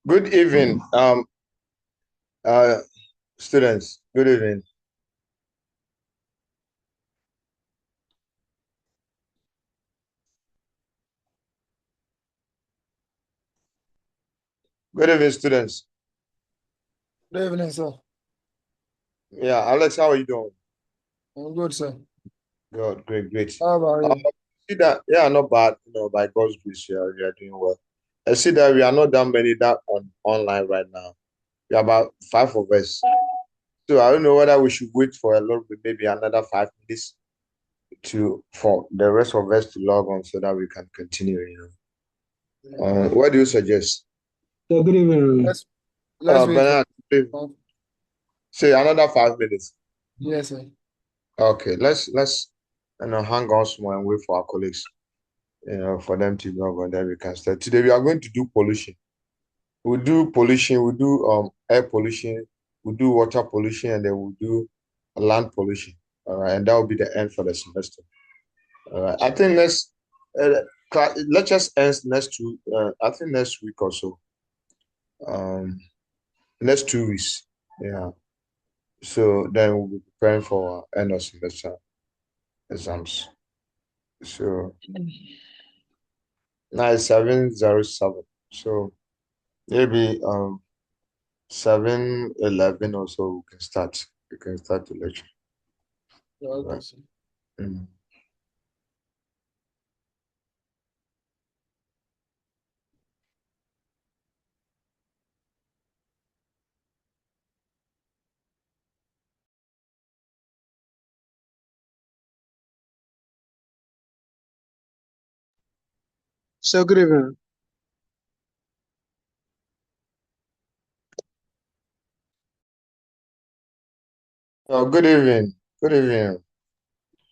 Good evening, uh, students. Good evening. Good evening, students. Good evening, sir. Yeah, Alex, how are you doing? I'm good, sir. Good, great. How about you? See that? Yeah, not bad. By God's grace, we are doing well. I see that we are not that many that online right now. We are about five of us. So I don't know whether we should wait for a little bit, maybe another 5 minutes for the rest of us to log on so that we can continue. What do you suggest? Yeah, good evening. Let's wait for. Bernard, please say another 5 minutes. Yes, sir. Okay, let's hang on small and wait for our colleagues, for them to log on, then we can start. Today we are going to do pollution. We'll do pollution, we'll do air pollution, we'll do water pollution, and then we'll do land pollution. All right, and that will be the end for the semester. All right. I think let's just end next two I think next week or so. Um next 2 weeks. Yeah. So then we'll be preparing for end of semester exams. So 9707. So maybe 7:11 or so we can start. We can start the lecture. Okay, Right. sir. Mm. So good evening. Good evening. Good evening.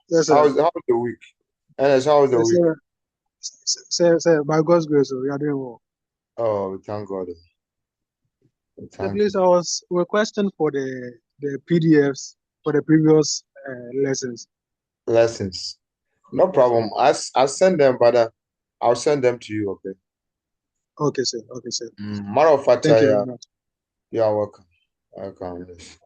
Yes, sir. How's the week? And how was the Yes, week? sir. Sir, by God's grace, we are doing well. Oh, we thank God. We So thank please, you. I was requesting for the PDFs for the previous lessons. Lessons. No Yes, sir. problem. I send them, but I'll send them to you. Okay. Okay, sir. Okay, sir. Matter of fact, Thank you very much. you are welcome. Welcome. Yes.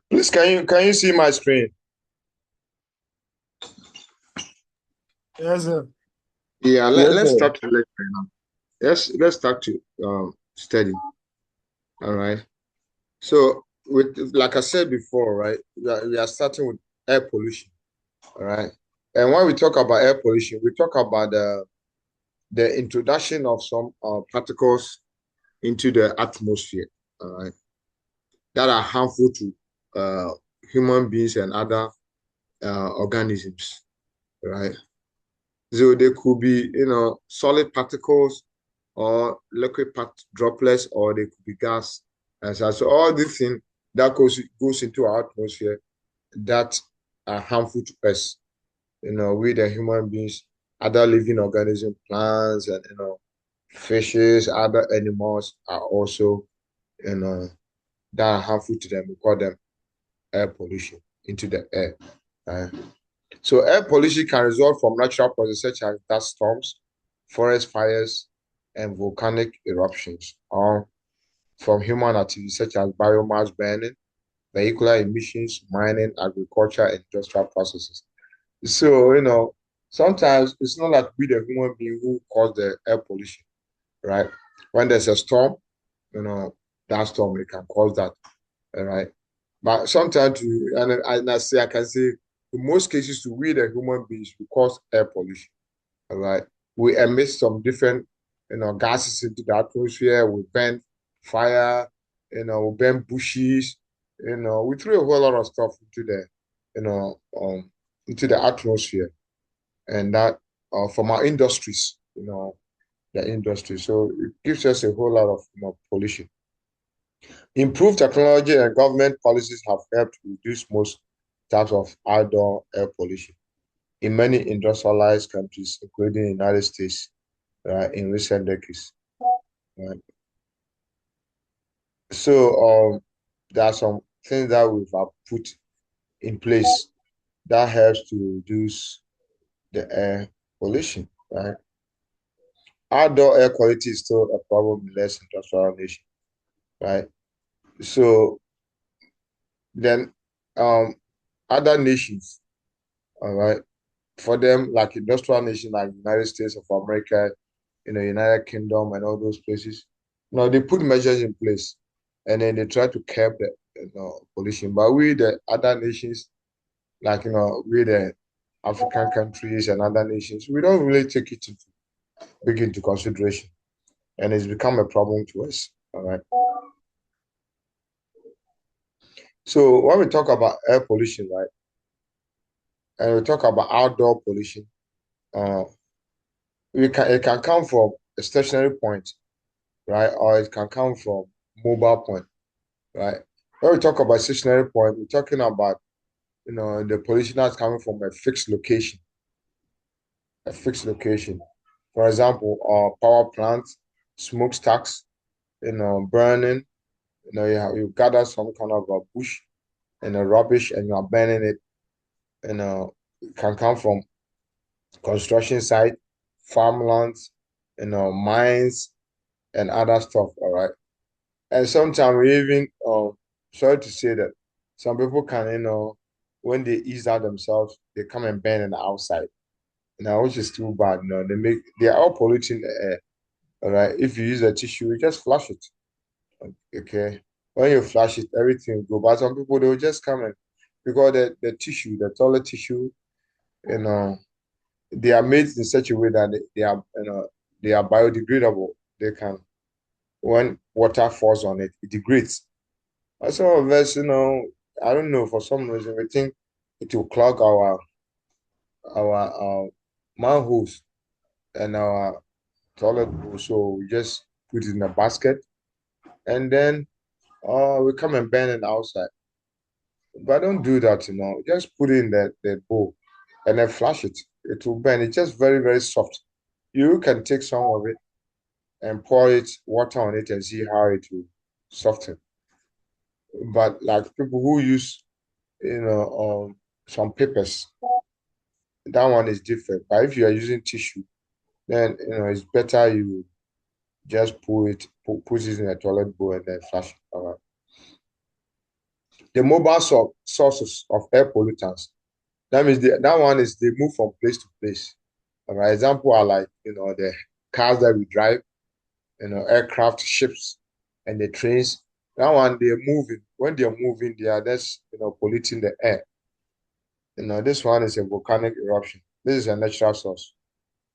Please, can you see my screen? Yes, sir. Yeah. Yes, Let's sir. start the lecture now. Let's start to study. All right. So with like I said before, right? We are starting with air pollution. All right. And when we talk about air pollution, we talk about the introduction of some particles into the atmosphere, all right, that are harmful to human beings and other organisms, right? So they could be, solid particles or liquid droplets, or they could be gas. And so all these things that goes into our atmosphere that are harmful to us, we the human beings, other living organisms, plants, and fishes, other animals are also, that are harmful to them. We call them air pollution into the air. Right? So air pollution can result from natural processes such as dust storms, forest fires, and volcanic eruptions, or from human activities such as biomass burning, vehicular emissions, mining, agriculture, and industrial processes. So, sometimes it's not like we, the human being, who cause the air pollution, right? When there's a storm, you know, that storm, it can cause that, all right? But sometimes, I can say, in most cases, we, the human beings, we cause air pollution, all right? We emit some different, gases into the atmosphere. We burn fire, we burn bushes, we throw a whole lot of stuff you know, um, into the atmosphere, and that from our industries, the industry. So it gives us a whole lot of pollution. Improved technology and government policies have helped reduce most types of outdoor air pollution in many industrialized countries, including the United States, in recent decades. Right? So there are some things that we've put in place that helps to reduce the air pollution. Right? Outdoor air quality is still a problem in less industrial nations. Right? So then other nations, all right, for them, like industrial nations like United States of America, United Kingdom and all those places, they put measures in place and then they try to curb the pollution. But we, the other nations, like we the African countries and other nations, we don't really take it big into consideration, and it's become a problem to us. All right. So when we talk about air pollution, right, and we talk about outdoor pollution, uh, it can come from a stationary point, right, or it can come from mobile point, right. When we talk about stationary point, we're talking about the pollution that's coming from a fixed location, a fixed location. For example, power plants, smokestacks, burning. You gather some kind of a bush and a rubbish, and you are burning it. It can come from construction site, farmlands, mines, and other stuff. All right. And sometimes we even, sorry to say that, some people can, when they ease out themselves, they come and burn in the outside. Which is too bad. They are all polluting the air. All right. If you use a tissue, you just flush it. Okay. When you flush it, everything will go. But some people, they'll just come and, because the tissue, the toilet tissue, you know, they are made in such a way that they are biodegradable. They can, when water falls on it, it degrades. And some of us, I don't know, for some reason, we think it will clog our manholes and our toilet bowl. So we just put it in a basket, and then we come and burn it outside. But don't do that, Just put it in the bowl and then flash it. It will burn. It's just very, very soft. You can take some of it and pour it, water on it, and see how it will soften. But like people who use, some papers, that one is different. But if you are using tissue, then it's better you just put it in a toilet bowl and then flush it. All right. The mobile sources of air pollutants. That means that one is they move from place to place. All right. Example are like the cars that we drive, aircraft, ships, and the trains. That one they're moving. When they're moving, they are just polluting the air. This one is a volcanic eruption. This is a natural source.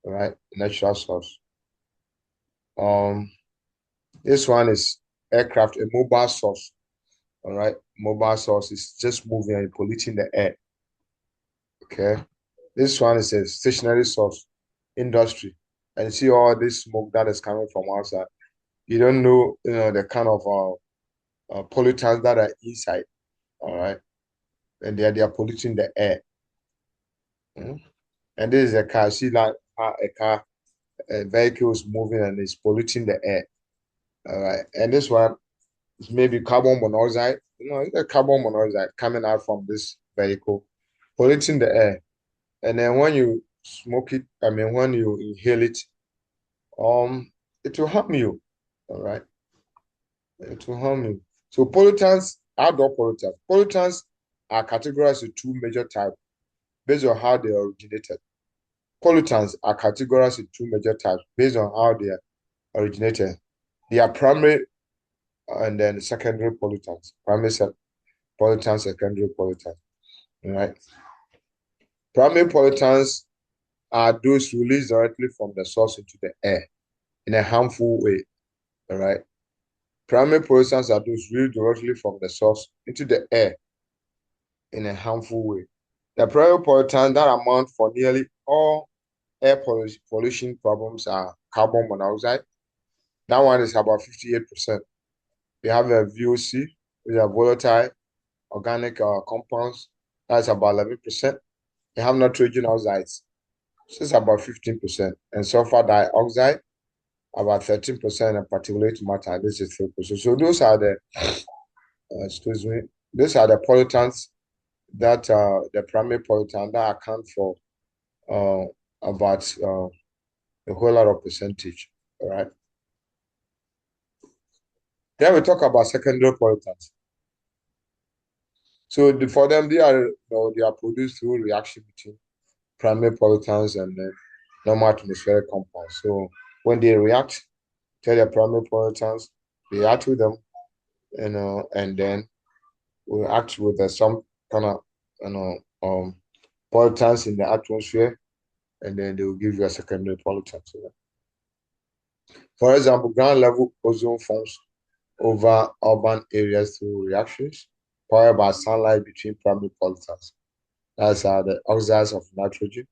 All right, natural source. This one is aircraft, a mobile source. All right, mobile source is just moving and polluting the air. Okay, this one is a stationary source, industry, and you see all this smoke that is coming from outside. You don't know, the kind of pollutants that are inside. All right, and they are polluting the air. Mm. And this is a car. See, like a car, a vehicle is moving and it's polluting the air. All right, and this one is maybe carbon monoxide. It's a carbon monoxide coming out from this vehicle, polluting the air. And then when you smoke it, I mean, when you inhale it, um, it will harm you. All right, it will harm you. So pollutants, outdoor pollutants. Pollutants are categorized into two major types based on how they originated. Pollutants are categorized into two major types based on how they are originated. They are primary and then secondary pollutants. Pollutants, secondary pollutants. All right. Primary pollutants are those released directly from the source into the air in a harmful way. All right. Primary pollutants are those released directly from the source into the air in a harmful way. The primary pollutants that amount for nearly all air pollution problems are carbon monoxide. That one is about 58%. We have a VOC, which are volatile organic compounds. That's about 11%. We have nitrogen oxides, so it's about 15%. And sulfur dioxide, about 13%, and particulate matter, this is 3%. So those are the, excuse me, those are the pollutants that the primary pollutant that account for uh, about a whole lot of percentage. All right. Then we talk about secondary pollutants. So for them, they are produced through reaction between primary pollutants and normal atmospheric compounds. So when they react to the primary pollutants, they react with them, and then we act with some kind of pollutants in the atmosphere, and then they will give you a secondary pollutant. So, for example, ground level ozone forms over urban areas through reactions powered by sunlight between primary pollutants. That's the oxides of nitrogen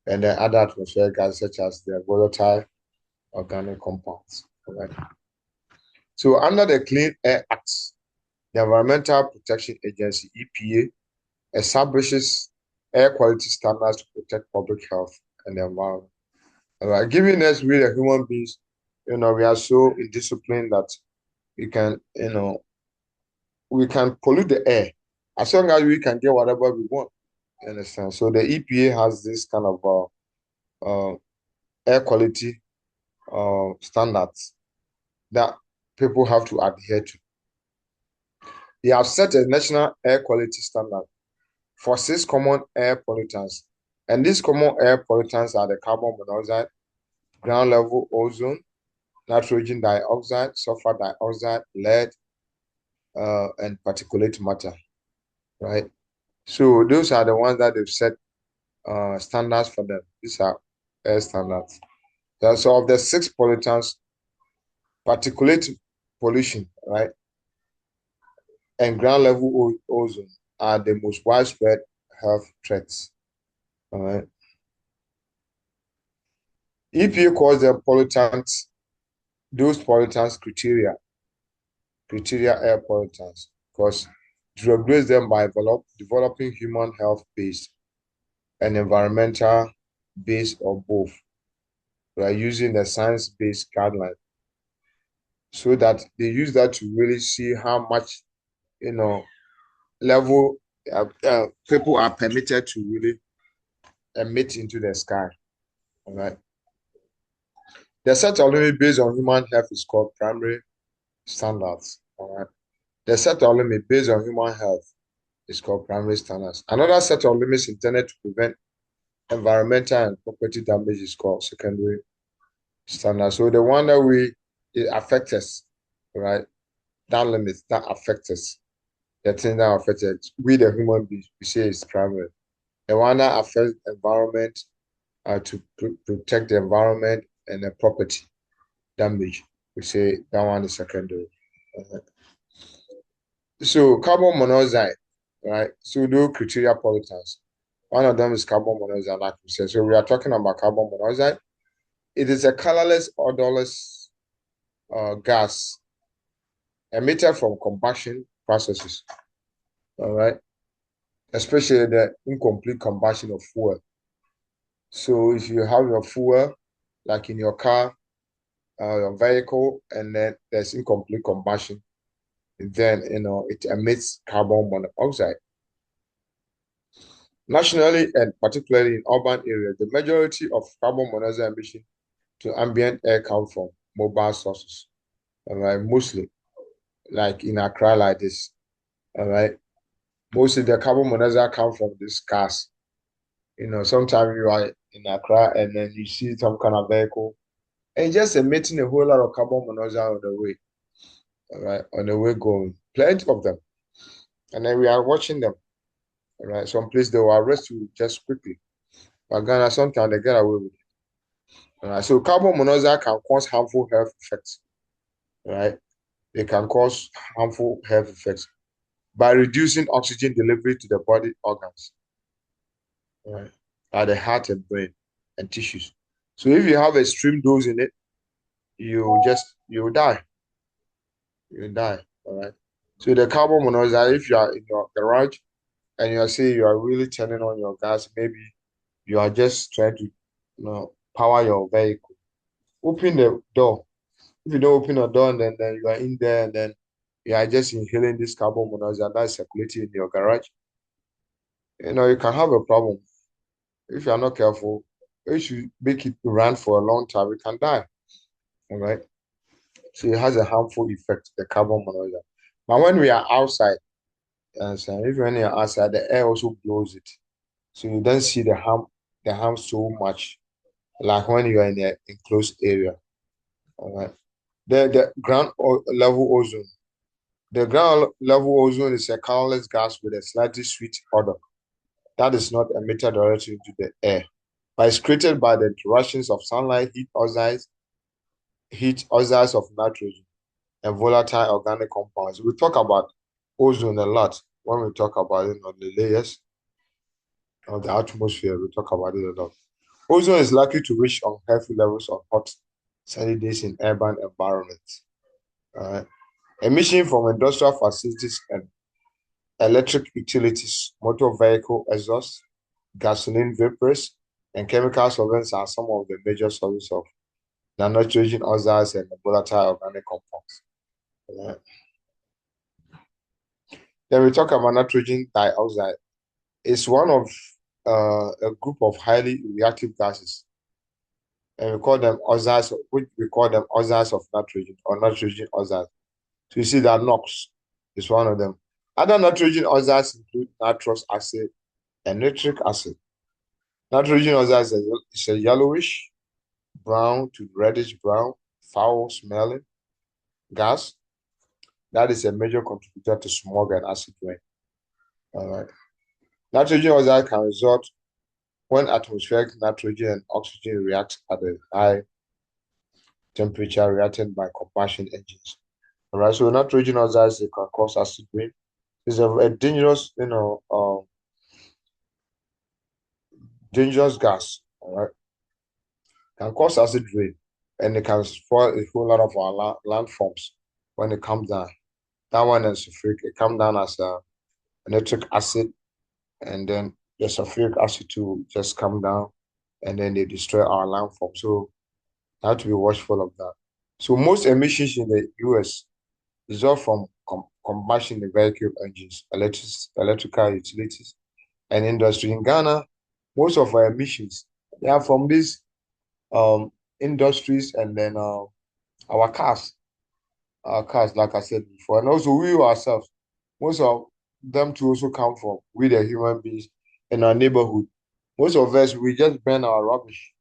and then other atmospheric gases such as the volatile organic compounds. Right. So under the Clean Air Act, the Environmental Protection Agency (EPA) establishes air quality standards to protect public health and the environment. Right. Given us, we the human beings, we are so indisciplined that we can, we can pollute the air as long as we can get whatever we want. You understand? So the EPA has this kind of air quality standards that people have to adhere to. They have set a national air quality standard for 6 common air pollutants. And these common air pollutants are the carbon monoxide, ground level ozone, nitrogen dioxide, sulfur dioxide, lead, and particulate matter, right? So those are the ones that they've set standards for them. These are air standards. So of the 6 pollutants, particulate pollution, right, and ground level ozone are the most widespread health threats. All right. EPA calls them pollutants, those pollutants criteria air pollutants, because it regulates them by developing human health based and environmental based or both, right, using the science-based guideline. So that they use that to really see how much, level people are permitted to really emit into the sky. All right. The set of limit based on human health is called primary standards. All right. The set of limit based on human health is called primary standards. Another set of limits intended to prevent environmental and property damage is called secondary standards. So the one that it affects us, right? That limit that affects us, the thing that affects us, we the human beings, we say is primary. The one that affects environment to protect the environment and the property, damage. We say that one is secondary. So carbon monoxide, right? Pseudo criteria pollutants. One of them is carbon monoxide, like we said. So we are talking about carbon monoxide. It is a colorless, odorless gas emitted from combustion processes. All right, especially the incomplete combustion of fuel. So if you have your fuel, like in your car, your vehicle, and then there's incomplete combustion, then it emits carbon monoxide. Nationally and particularly in urban areas, the majority of carbon monoxide emission to ambient air come from mobile sources. All right, mostly like in Accra, like this. All right, mostly the carbon monoxide come from these cars. Sometimes you are in Accra and then you see some kind of vehicle and just emitting a whole lot of carbon monoxide on the way. All right, on the way going, plenty of them, and then we are watching them. All right, some place they will arrest you just quickly. But Ghana, sometimes they get away with it. All right, so carbon monoxide can cause harmful health effects. All right, they can cause harmful health effects by reducing oxygen delivery to the body organs, right, like the heart and brain and tissues. So if you have extreme dose in it, you die. You die. All right. So the carbon monoxide, if you are in your garage and you are saying you are really turning on your gas, maybe you are just trying to power your vehicle. Open the door. If you don't open the door, and then you are in there and then you are just inhaling this carbon monoxide that's circulating in your garage, you can have a problem. If you are not careful, if you make it run for a long time, you can die. All right. So it has a harmful effect, the carbon monoxide. But when we are outside, so if when you're outside, the air also blows it. So you don't see the harm so much, like when you are in an enclosed area. All right. The ground level ozone. The ground level ozone is a colorless gas with a slightly sweet odor that is not emitted directly into the air, but it's created by the interactions of sunlight, heat oxides of nitrogen, and volatile organic compounds. We talk about ozone a lot when we talk about the layers of the atmosphere. We talk about it a lot. Ozone is likely to reach unhealthy levels on hot, sunny days in urban environments. Emission from industrial facilities and electric utilities, motor vehicle exhaust, gasoline vapors, and chemical solvents are some of the major sources of nitrogen oxides and volatile organic compounds. Then we talk about nitrogen dioxide. It's one of a group of highly reactive gases, and we call them oxides, which we call them oxides of nitrogen or nitrogen oxides. So you see that NOx is one of them. Other nitrogen oxides include nitrous acid and nitric acid. Nitrogen oxide is a yellowish brown to reddish brown, foul smelling gas that is a major contributor to smog and acid rain. All right. Nitrogen oxide can result when atmospheric nitrogen and oxygen react at a high temperature reacted by combustion engines. All right. So nitrogen oxides can cause acid rain. It's a dangerous, dangerous gas. All right. Can cause acid rain, and it can spoil a whole lot of our landforms when it comes down. That one is sulfuric. It comes down as a nitric acid, and then the sulfuric acid to just come down, and then they destroy our landform. So you have to be watchful of that. So most emissions in the US result from combustion in vehicle engines, electrical utilities, and industry. In Ghana, most of our emissions they are from these industries and then our cars, like I said before, and also we ourselves. Most of them to also come from we the human beings in our neighborhood. Most of us we just burn our rubbish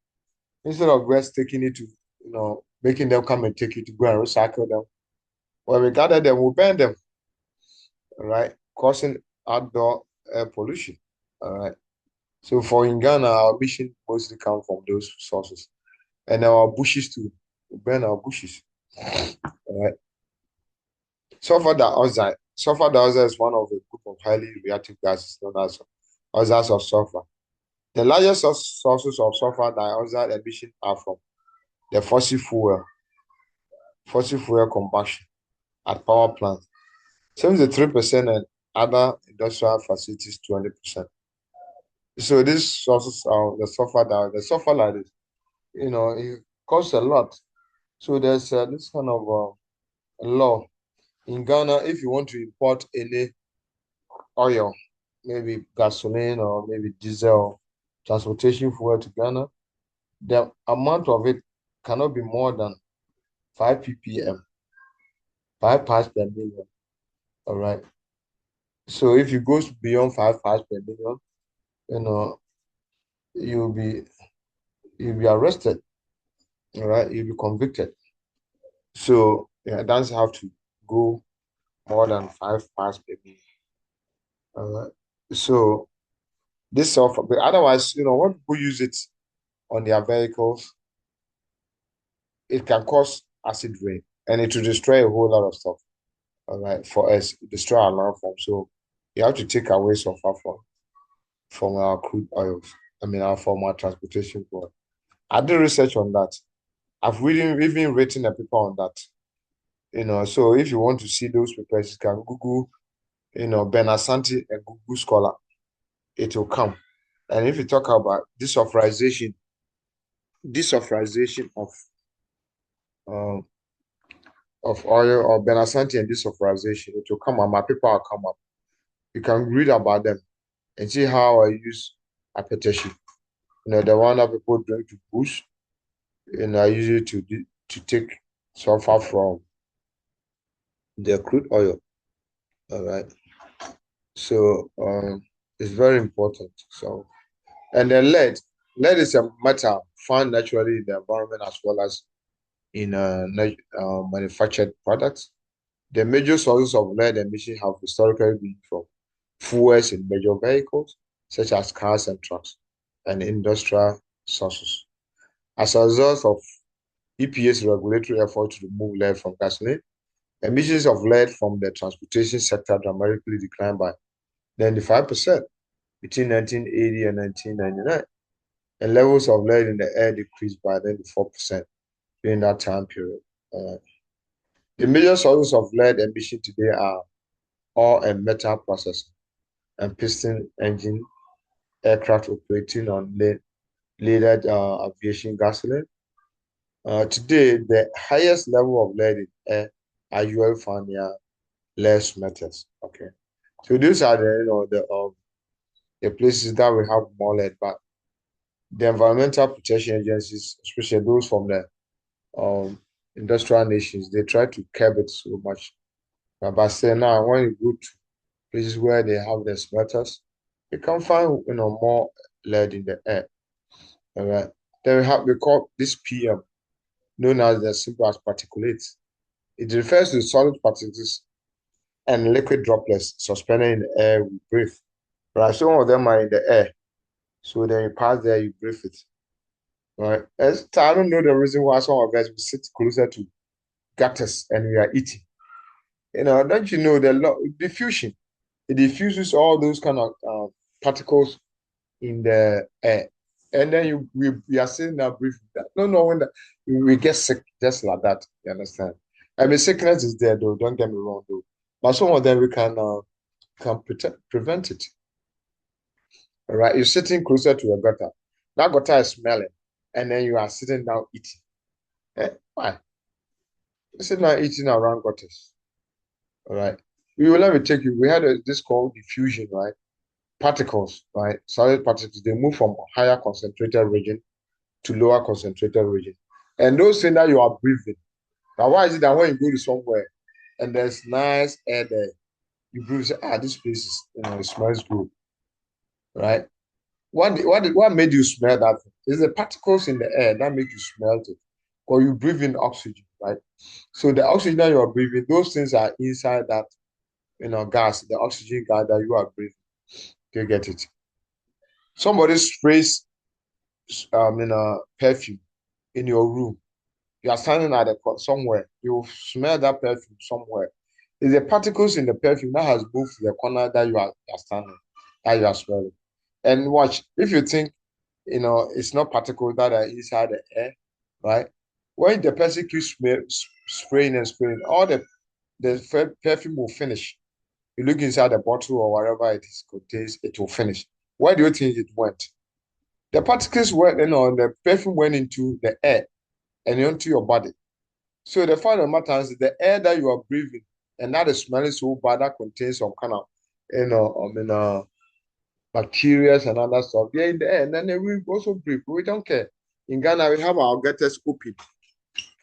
instead of us taking it to making them come and take it to go and recycle them. When we gather them, we burn them, all right, causing outdoor air pollution. All right. So for in Ghana, our emission mostly come from those sources and our bushes too. burn our bushes. All right. Sulfur dioxide is one of a group of highly reactive gases known as oxides of sulfur. The largest sources of sulfur dioxide emission are from the fossil fuel combustion at power plants, 73%, and other industrial facilities, 20%. So these sources are the sulfur like this, it costs a lot. So there's this kind of law in Ghana. If you want to import any oil, maybe gasoline or maybe diesel, transportation fuel to Ghana, the amount of it cannot be more than 5 ppm, 5 parts per million. All right. So if it goes beyond 5 parts per million, you know, you'll be you'll be arrested. All right, you'll be convicted. So yeah, that's have to go more than 5 parts per million. All right. So this sulfur, but otherwise, when people use it on their vehicles, it can cause acid rain and it will destroy a whole lot of stuff. All right, for us, destroy our landform. So you have to take away sulfur from our crude oils. I mean, from our transportation fuel. I did research on that. I've even written a paper on that. So if you want to see those papers, you can Google, Ben Asante and Google Scholar. It will come. And if you talk about desulfurization um, of oil or Ben Asante and desulfurization, it will come up. My paper will come up. You can read about them and see how I use hypertension. The one that people drink to boost, and I use it to take sulfur from the crude oil. All right. So it's very important. So, and then lead is a metal found naturally in the environment as well as in manufactured products. The major sources of lead emission have historically been from fuels in major vehicles, such as cars and trucks, and industrial sources. As a result of EPA's regulatory effort to remove lead from gasoline, emissions of lead from the transportation sector dramatically declined by 95% between 1980 and 1999, and levels of lead in the air decreased by 94% during that time period. The major sources of lead emission today are oil and metal processing and piston engine aircraft operating on leaded aviation gasoline. Today, the highest level of lead in air are usually found near less metals. Okay, so these are the places that we have more lead, but the environmental protection agencies, especially those from the industrial nations, they try to curb it so much. But say now, when you go to places where they have the smelters, you can find more lead in the air. All right. Then we call this PM, known as the simple as particulates. It refers to solid particles and liquid droplets suspended in the air we breathe. Right. Some of them are in the air. So then you pass there, you breathe it. Right. I don't know the reason why some of us we sit closer to gutters and we are eating. Don't you know the diffusion? It diffuses all those kind of particles in the air. And then we are sitting there breathing that. No, no wonder we get sick just like that. You understand? I mean, sickness is there though. Don't get me wrong though. But some of them we can prevent it. All right, you're sitting closer to a gutter. That gutter is smelling, and then you are sitting down eating. Why? You're sitting down eating around gutters. All right. Let me take you. We had this called diffusion, right? Particles, right? Solid particles, they move from higher concentrated region to lower concentrated region. And those things that you are breathing. Now, why is it that when you go to somewhere and there's nice air there, you breathe, say, this place is, it smells good, right? What made you smell that thing? It's the particles in the air that make you smell it. Or you breathe in oxygen, right? So the oxygen that you are breathing, those things are inside that, gas, the oxygen gas that you are breathing. You get it? Somebody sprays perfume in your room. You are standing at somewhere. You smell that perfume somewhere. It's the particles in the perfume that has moved to the corner that you are standing, that you are smelling. And watch, if you think, it's not particles that are inside the air, right? When the person keeps spraying and spraying, all the perfume will finish. You look inside the bottle or whatever it is contains, it will finish. Where do you think it went? The particles went, the perfume went into the air and into your body. So the fact of the matter is the air that you are breathing and that is smelling so bad that contains some kind of, bacteria and other stuff. They're in the air, and then we also breathe. We don't care. In Ghana, we have our gutters open.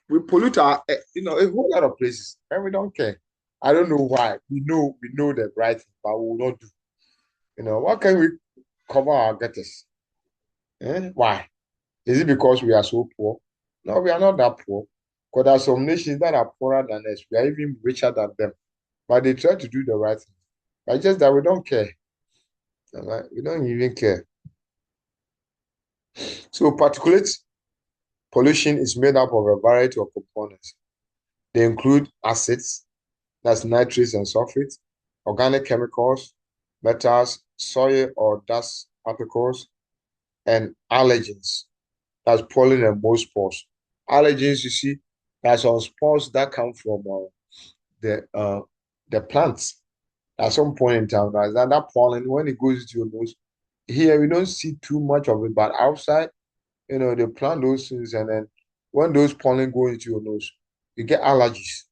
We pollute our, a whole lot of places, and we don't care. I don't know why. We know the right thing, but we will not do. What can we cover our gutters? Why? Is it because we are so poor? No, we are not that poor. Because there are some nations that are poorer than us. We are even richer than them. But they try to do the right thing. But just that we don't care. Right? We don't even care. So particulate pollution is made up of a variety of components. They include acids, that's nitrates and sulfates, organic chemicals, metals, soil or dust particles, and allergens. That's pollen and mold spores. Allergens, you see, there's some spores that come from the plants. At some point in time, that pollen, when it goes into your nose, here we don't see too much of it, but outside, they plant those things, and then when those pollen go into your nose, you get allergies.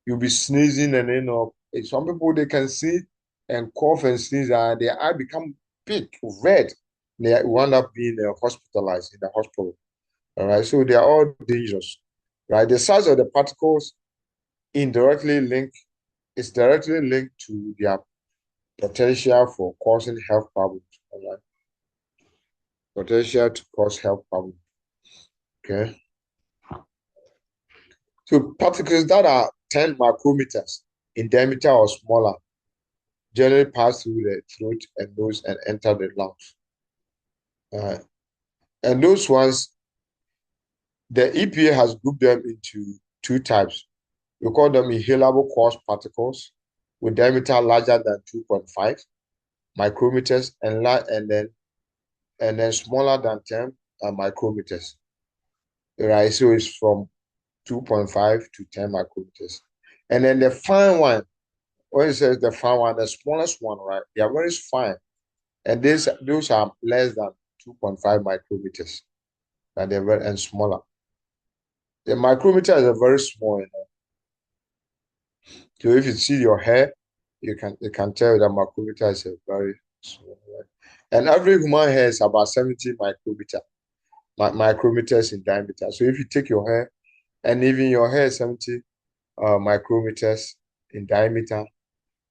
You'll be sneezing, and some people they can see and cough and sneeze, and their eye become big, red. They wind up being hospitalized in the hospital. All right, so they are all dangerous, right? The size of the particles indirectly linked is directly linked to their potential for causing health problems. All right, potential to cause health problems. Okay, so particles that are 10 micrometers in diameter or smaller generally pass through the throat and nose and enter the lungs. And those ones, the EPA has grouped them into two types. We call them inhalable coarse particles with diameter larger than 2.5 micrometers and then smaller than 10 micrometers. Right, so it's from 2.5 to 10 micrometers. And then the fine one, when it says the fine one, the smallest one, right? They are very fine. And those are less than 2.5 micrometers. And they're very and smaller. The micrometer is a very small. So if you see your hair, you can tell that micrometer is a very small, right? And every human hair is about 70 micrometers in diameter. So if you take your hair, and even your hair is 70 micrometers in diameter,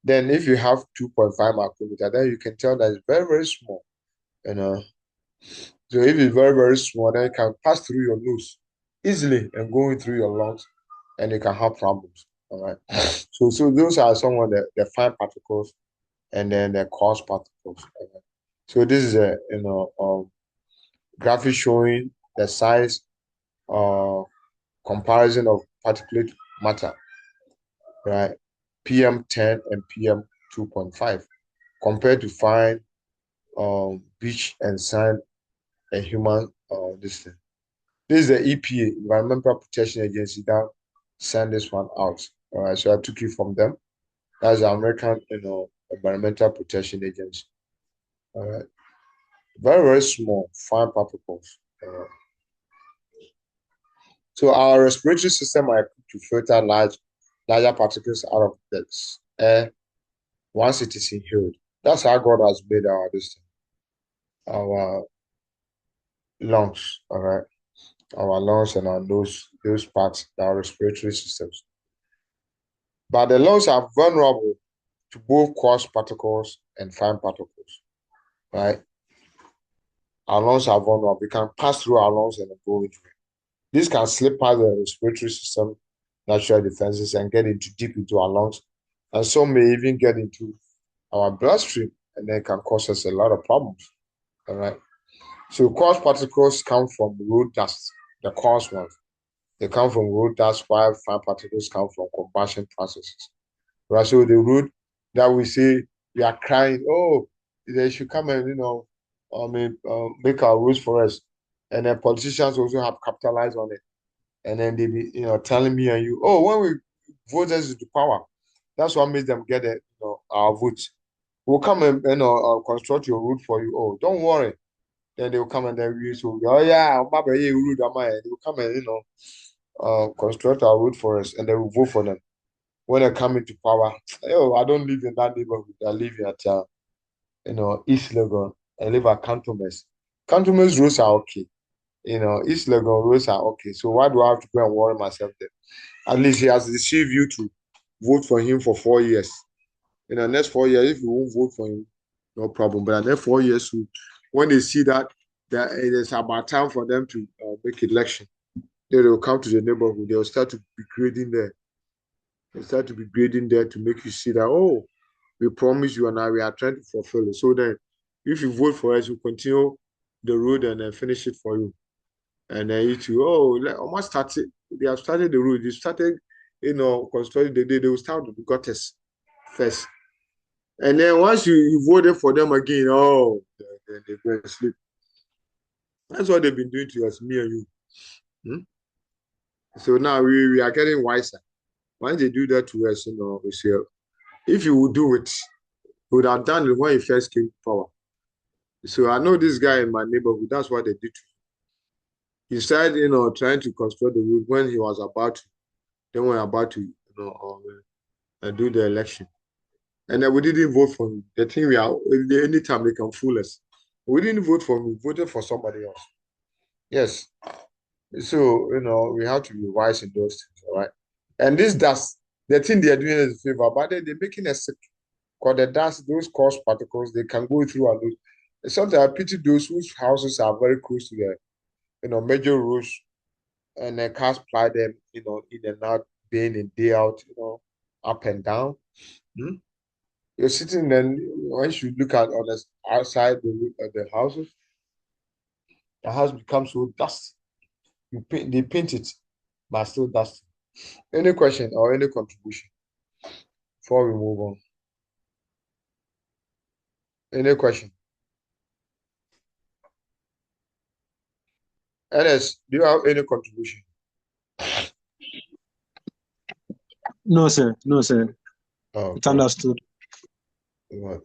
then if you have 2.5 micrometer, then you can tell that it's very, very small. You know. So if it's very, very small, then it can pass through your nose easily and going through your lungs, and you can have problems. All right. So those are some of the fine particles and then the coarse particles. Okay. So this is a graphic showing the size comparison of particulate matter, right? PM10 and PM2.5 compared to fine beach and sand and human this thing. This is the EPA, Environmental Protection Agency, that sent this one out. All right, so I took it from them. That's the American, Environmental Protection Agency. All right, very, very small, fine particles. So our respiratory system are equipped to filter larger particles out of the air once it is inhaled. That's how God has made our lungs. All right, our lungs and our nose, those parts, our respiratory systems. But the lungs are vulnerable to both coarse particles and fine particles, right? Our lungs are vulnerable. We can pass through our lungs and go into it. This can slip past the respiratory system, natural defenses, and get deep into our lungs. And some may even get into our bloodstream, and then can cause us a lot of problems. All right. So coarse particles come from road dust, the coarse ones. They come from road. That's why fine particles come from combustion processes. Right. So the road that we say we are crying, oh, they should come and make our roads for us. And then politicians also have capitalized on it. And then they be telling me and you, oh, when we vote us into power, that's what makes them get our votes. We'll come and construct your road for you. Oh, don't worry. Then they'll come and then we so oh yeah, road am I? They'll come and construct our road for us, and they will vote for them when they come into power. Oh, I don't live in that neighborhood. I live at East Legon. I live at Cantonments. Cantonments roads are okay. East Legon roads are okay. So why do I have to go and worry myself there? At least he has deceived you to vote for him for 4 years. In the next 4 years, if you won't vote for him, no problem. But the next 4 years, when they see that it is about time for them to make election, they will come to the neighborhood. They will start to be grading there. They start to be grading there to make you see that, oh, we promise you and now we are trying to fulfill it. So then, if you vote for us, we'll continue the road and then finish it for you. And then you too, almost started. They have started the road. They started, constructing the day. They will start with the gutters first. And then once you voted for them again, then they go and sleep. That's what they've been doing to us, me and you. Hmm? So now we are getting wiser. Once they do that to us, we say, if you would do it, you would have done it when you first came to power. So I know this guy in my neighborhood, that's what they did to him. He started, trying to construct the road when he was about to, then when about to, do the election. And then we didn't vote for him. The thing we are, anytime they can fool us. We didn't vote for him, we voted for somebody else. Yes. So, we have to be wise in those things, all right? And this dust, the thing they are doing is a favor, but they're making us sick. Because the dust, those coarse particles, they can go through and lose. Sometimes I pity those whose houses are very close to the, major roads, and the cars ply them, in and out, day in and day out, up and down. Hmm? You're sitting then, once you look at on the outside the houses, the house becomes so dusty. They paint it, but still dusty. Any question or any contribution before we move on? Any question? Ernest, do you have any contribution? No, sir. No, sir. It's Okay. understood. Good.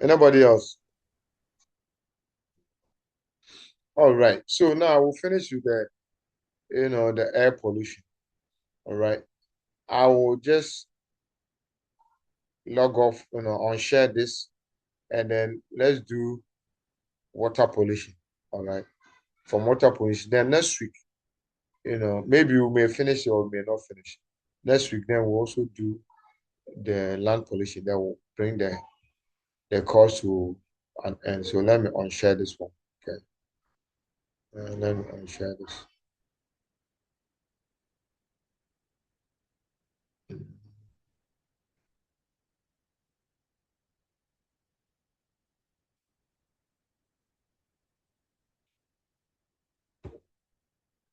Anybody else? All right. So now we'll finish with the air pollution. All right. I will just log off, unshare this, and then let's do water pollution. All right. From water pollution. Then next week, maybe we may finish it or we may not finish. Next week, then we'll also do the land pollution. That will bring the cost to an end. So let me unshare this one. Okay. Let me unshare this.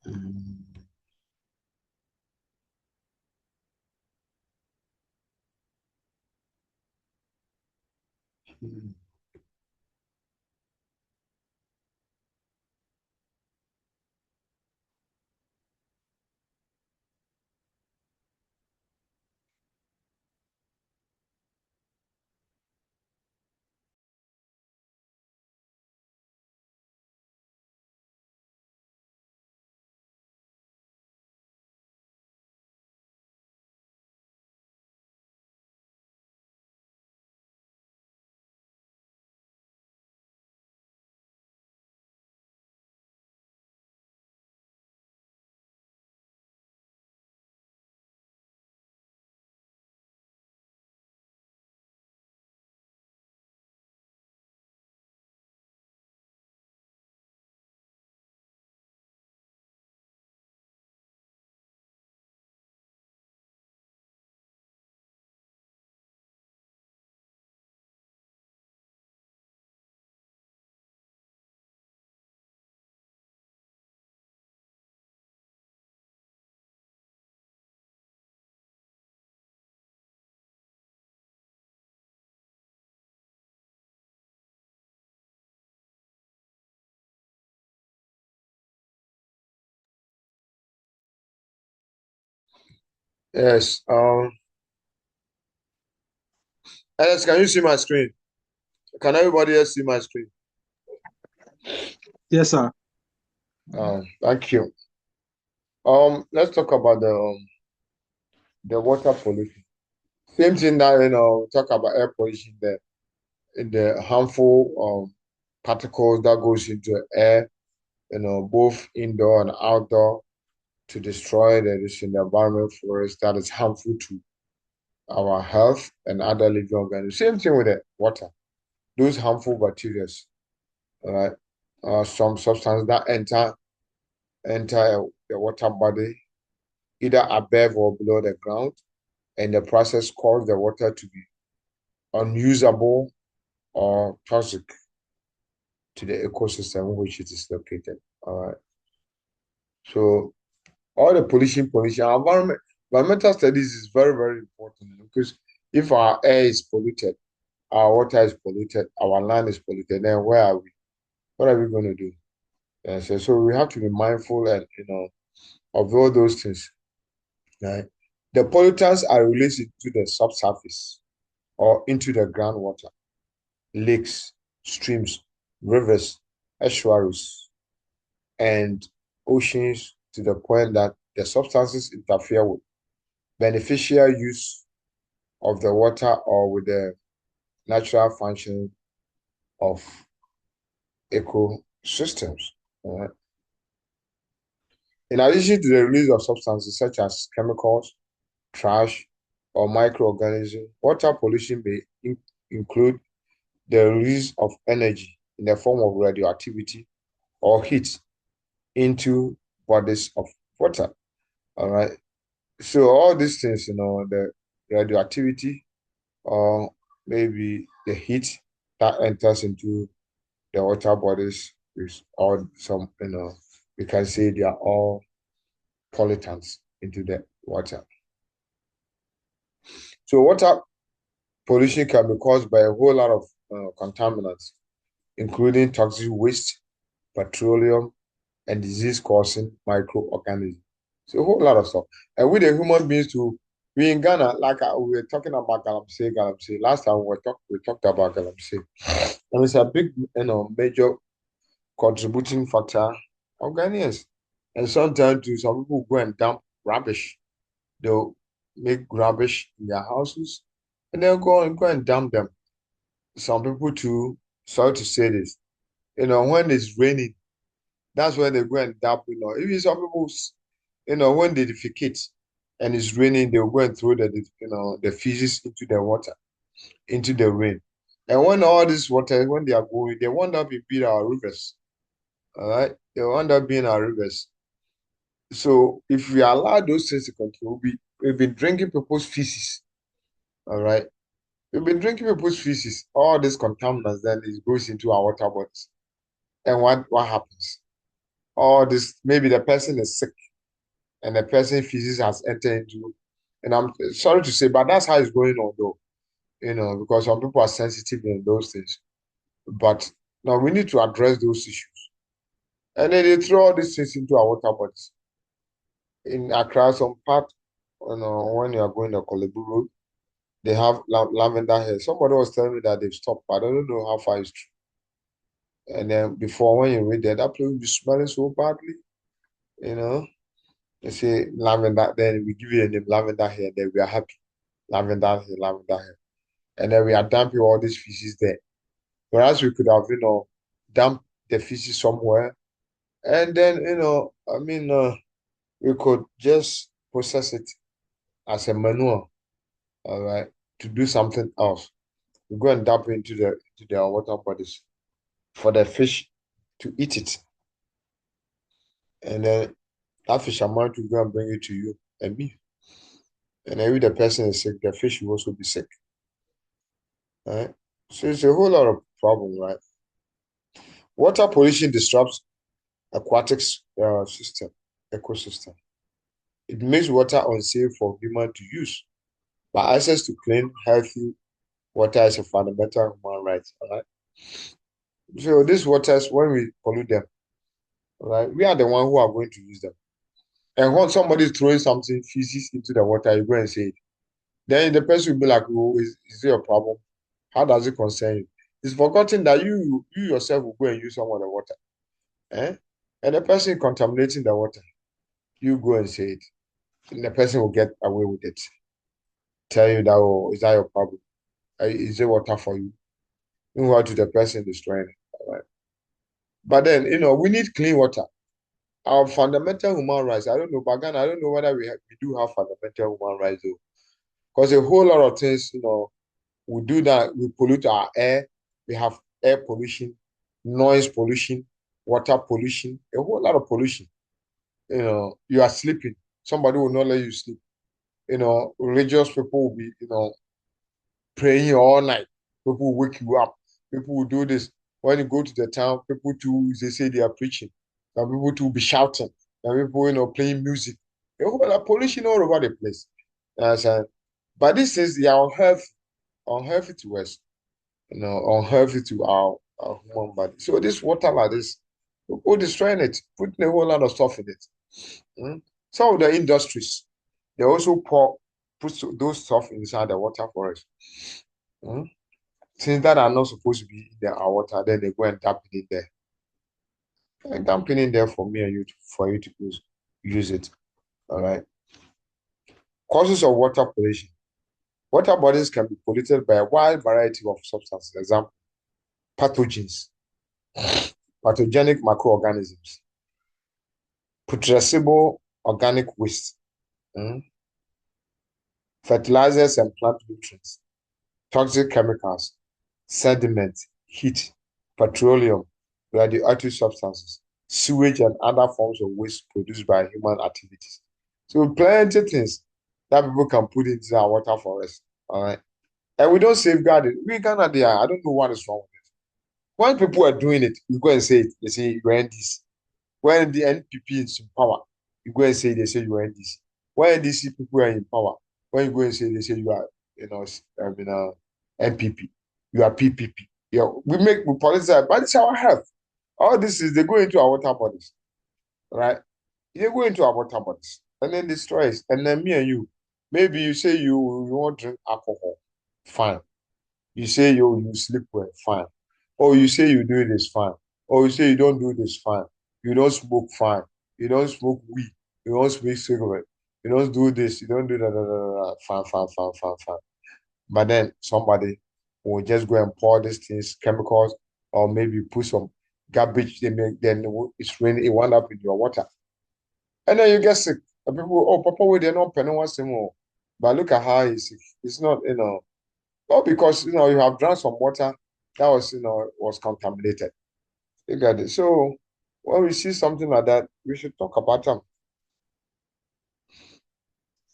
Mm. Mm. Yes. Alex, can you see my screen? Can everybody else see my screen? Yes, sir. Thank you. Let's talk about the water pollution. Same thing that talk about air pollution, the harmful particles that goes into the air, both indoor and outdoor to destroy the environment for us that is harmful to our health and other living organisms. Same thing with the water. Those harmful bacteria, all right, some substance that enter the water body either above or below the ground, and the process cause the water to be unusable or toxic to the ecosystem in which it is located. All right. So all the pollution, environmental studies is very, very important because if our air is polluted, our water is polluted, our land is polluted, then where are we? What are we going to do? So we have to be mindful and of all those things. Right? The pollutants are released into the subsurface or into the groundwater, lakes, streams, rivers, estuaries, and oceans to the point that the substances interfere with beneficial use of the water or with the natural function of ecosystems. Uh, in addition to the release of substances such as chemicals, trash, or microorganisms, water pollution may include the release of energy in the form of radioactivity or heat into bodies of water. All right. So all these things, the radioactivity or maybe the heat that enters into the water bodies is all some, we can say they are all pollutants into the water. So water pollution can be caused by a whole lot of contaminants, including toxic waste, petroleum, and disease-causing microorganisms. So a whole lot of stuff. And with the human beings too, we in Ghana, like we were talking about galamsey. Last time we talked about galamsey. And it's a big, major contributing factor of Ghanaians. And sometimes too, some people go and dump rubbish. They'll make rubbish in their houses and they'll go and dump them. Some people too, sorry to say this, when it's raining, that's when they go and dump, even some people, when they defecate and it's raining, they'll go and throw the feces into the water, into the rain. And when all this water, when they are going, they wind up in our rivers. All right. They wind up being our rivers. So if we allow those things to continue, we've been drinking people's feces. All right. We've been drinking people's feces. All these contaminants then it goes into our water bodies. And what happens? All this, maybe the person is sick and the person feces has entered into, and I'm sorry to say, but that's how it's going on though, because some people are sensitive in those things. But now we need to address those issues. And then they throw all these things into our water bodies. In Accra, some part, when you are going to Kolebu Road, they have lavender hair. Somebody was telling me that they've stopped, but I don't know how far it's true. And then before, when you read that place will be smelling so badly, you know. They say lavender, then we give you the name lavender hair, then we are happy. Lavender hair, lavender hair. And then we are dumping all these feces there. Whereas we could have, dumped the feces somewhere. And then, we could just process it as a manure, all right, to do something else. We go and dump it into their water bodies for the fish to eat it. And then that fisherman to go and bring it to you and me. And then if the person is sick, the fish will also be sick. Right? So it's a whole lot of problem, right? Water pollution disrupts aquatic ecosystem. It makes water unsafe for human to use. But access to clean, healthy water is a fundamental human right. All right. So these waters, when we pollute them, right, we are the one who are going to use them. And when somebody is throwing something feces into the water, you go and say it. Then the person will be like, "Oh, is it a problem? How does it concern you?" It's forgotten that you yourself will go and use some of the water. Eh? And the person contaminating the water, you go and say it. And the person will get away with it. Tell you that, oh, is that your problem? Is it water for you? Meanwhile, to the person destroying it. All right. But then, we need clean water. Our fundamental human rights, I don't know, Bagan, I don't know whether we do have fundamental human rights though. Because a whole lot of things, we do that, we pollute our air, we have air pollution, noise pollution, water pollution, a whole lot of pollution. You are sleeping, somebody will not let you sleep. Religious people will be, praying all night. People will wake you up. People will do this. When you go to the town, people too, they say they are preaching. Some people too will be shouting. Some people, playing music. A whole lot of pollution all over the place. But this is they are unhealthy to us, unhealthy to our human body. So this water like this, people destroying it, putting a whole lot of stuff in it. Mm. Some of the industries, they also put those stuff inside the water for us. Mm. Things that are not supposed to be in our water, then they go and dump it in there. And dump it in there for me and you for you to use it. All right. Causes of water pollution. Water bodies can be polluted by a wide variety of substances. Example, pathogens, pathogenic microorganisms, putrescible organic waste, fertilizers and plant nutrients, toxic chemicals, sediment, heat, petroleum, radioactive substances, sewage, and other forms of waste produced by human activities. So plenty of things that people can put into our water for us. All right. And we don't safeguard it. We Ghana there. I don't know what is wrong with it. When people are doing it, you go and say it. They say you are NDC. When the NPP is in power, you go and say they say you are NDC. When NDC people are in power, when you go and say they say you are, NPP, you are PPP. Yeah, we politicize, but it's our health. All this is they go into our water bodies, right? They go into our water bodies and then destroy it. And then me and you, maybe you say you want to drink alcohol, fine. You say you sleep well, fine. Or you say you do this, fine. Or you say you don't do this, fine. You don't smoke, fine. You don't smoke weed. You don't smoke cigarette. You don't do this. You don't do that. Fine, fine, fine, fine, fine. But then somebody will just go and pour these things, chemicals, or maybe put some garbage. They make then it's raining. It wound up in your water, and then you get sick. And people, oh, Papa, we they're not penning once more. But look at how he's sick. It's not because you have drunk some water that was contaminated. You get it. So when we see something like that, we should talk about them.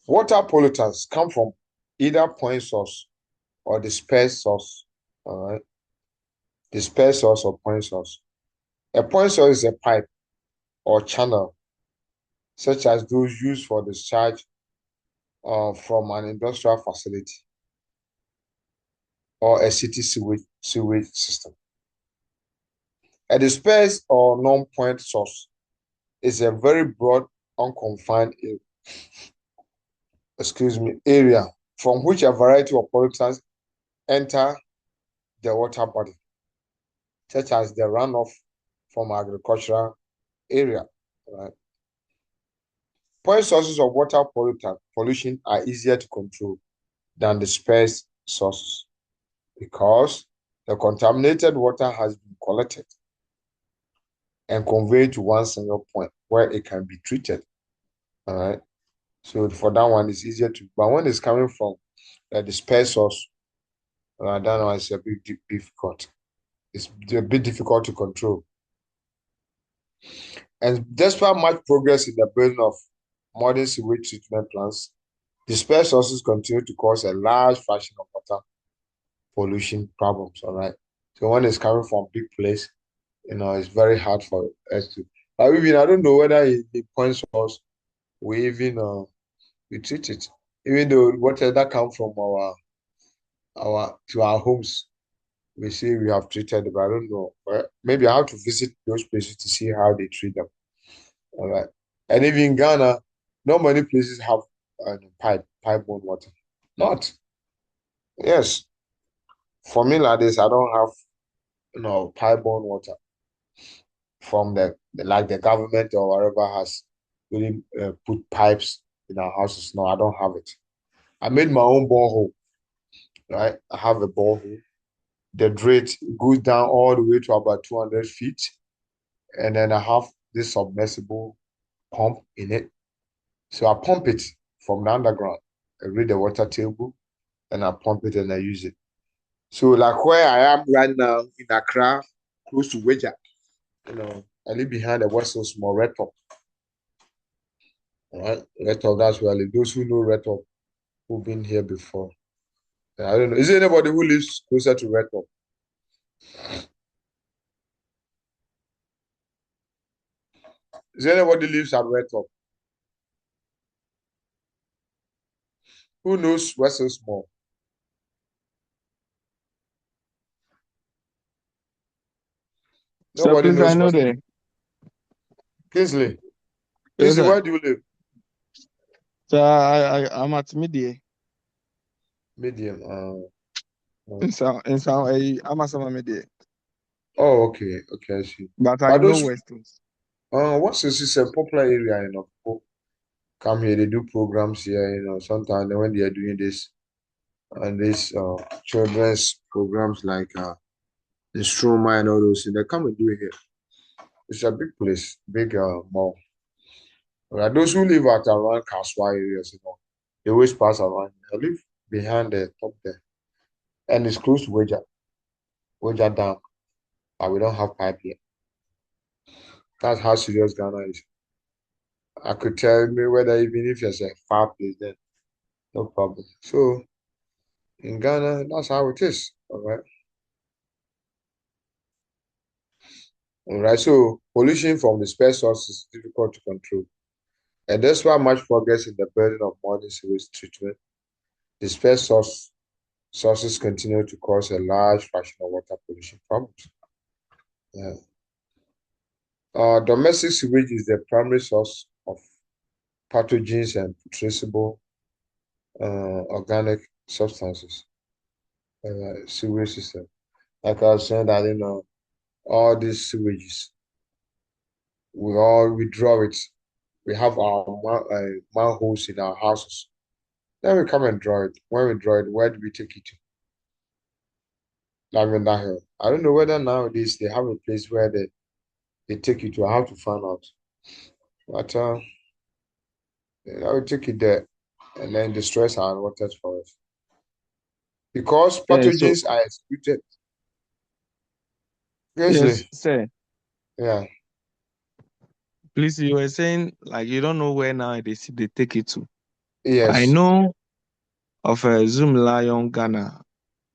Water pollutants come from either point source or dispersed source. All right. Dispersed source or point source. A point source is a pipe or channel, such as those used for discharge from an industrial facility or a city sewage system. A dispersed or non-point source is a very broad, unconfined area from which a variety of pollutants enter the water body, such as the runoff from agricultural area. Right? Point sources of water pollution are easier to control than dispersed sources because the contaminated water has been collected and conveyed to one single point where it can be treated. All right. So for that one, it's easier to. But when it's coming from the dispersed source, that one is a bit difficult. It's a bit difficult to control. And despite much progress in the building of modern sewage treatment plants, dispersed sources continue to cause a large fraction of water pollution problems. All right. So when it's coming from big place, it's very hard for us to. But even I don't know whether the point source we even we treat it, even though water that come from our to our homes, we say we have treated it, but I don't know. But maybe I have to visit those places to see how they treat them. All right. And even in Ghana, Not many places have pipe-borne water. Not. Yes. For me like this, I don't have pipe-borne water from like the government or whatever has really put pipes in our houses. No, I don't have it. I made my own borehole, right? I have a borehole. The drain goes down all the way to about 200 feet, and then I have this submersible pump in it. So I pump it from the underground. I read the water table, and I pump it and I use it. So like where I am right now in Accra, close to Weja, I live behind a Western small red top. All right, red top, that's where I live. Those who know red top who've been here before. I don't know. Is there anybody who lives closer to red top? Is there anybody who lives at red top? Who knows Western small? So Nobody please, I knows know Western. that. Kingsley. Yes, Kingsley, sir. where do you live? So I'm at media Medium. in Sao I'm at some media, Oh, okay. Okay, I see. but I But know those Westerns. Western is a popular area, People come here, they do programs here, sometimes when they are doing this and this children's programs like the Stroma and all those things, they come and do it here. It's a big place, big mall. Right? Those who live at around Kaswa areas, they always pass around. I live behind the top there. And it's close to Weja Dam, but we don't have pipe here. That's how serious Ghana is. I could tell me whether even if it's a far place, then no problem. So in Ghana, that's how it is. All right. All right. So pollution from the space source is difficult to control. And that's why much progress in the burden of modern sewage treatment. The sources continue to cause a large fraction of water pollution problems. Yeah. Domestic sewage is the primary source of pathogens and traceable organic substances. Sewage system. Like I was saying that, all these sewages, we all withdraw it. We have our manholes in our houses. Then we come and draw it. When we draw it, where do we take it to? Lavender Hill. I don't know whether nowadays they have a place where they take you to. I have to find out. But I will take it there and then destroy our waters for us. Because Yeah, so pathogens are excreted. yes, Seriously. sir. Yeah. Please, you were saying like you don't know where now they take it to. I Yes. know of a Zoom Lion Ghana.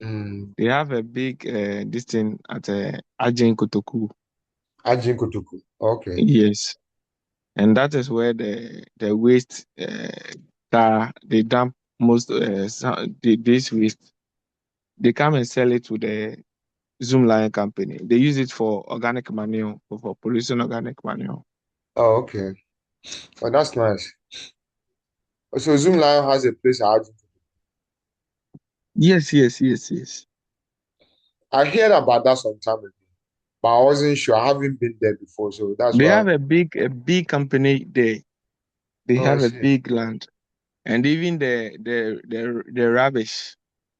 Mm. They have a big this thing at Ajin Kotoku. Ajin Kutuku. Okay. Yes, and that is where the waste they dump most this waste. They come and sell it to the Zoom Lion company. They use it for organic manure for producing organic manure. Oh, okay. Oh, that's nice. So Zoom Lion has a place at Ajin. Yes, yes, yes, yes. I heard about that some time ago, but I wasn't sure. I haven't been there before, so that's They why. have a big company there. They Oh, I have a see. big land, and even the rubbish.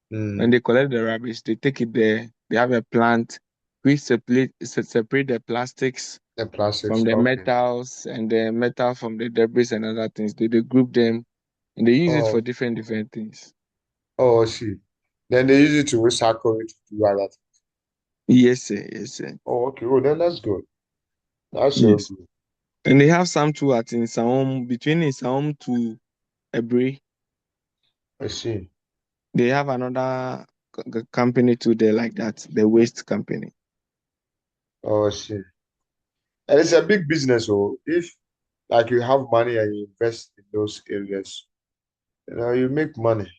When Mm. they collect the rubbish, they take it there. They have a plant which separate the plastics The from plastics. the Okay. metals and the metal from the debris and other things. They group them and they use it for Oh, different things. oh, I see. Then they use it to recycle it to do other. Yes, sir. Yes, sir. Oh, okay. Oh, then that's good. That's so Yes. good. And they have some too at Insaom, between Insaom to Ebre. I see. They have another company too there like that, the waste company. Oh, I see. And it's a big business. So if like you have money and you invest in those areas, you make money.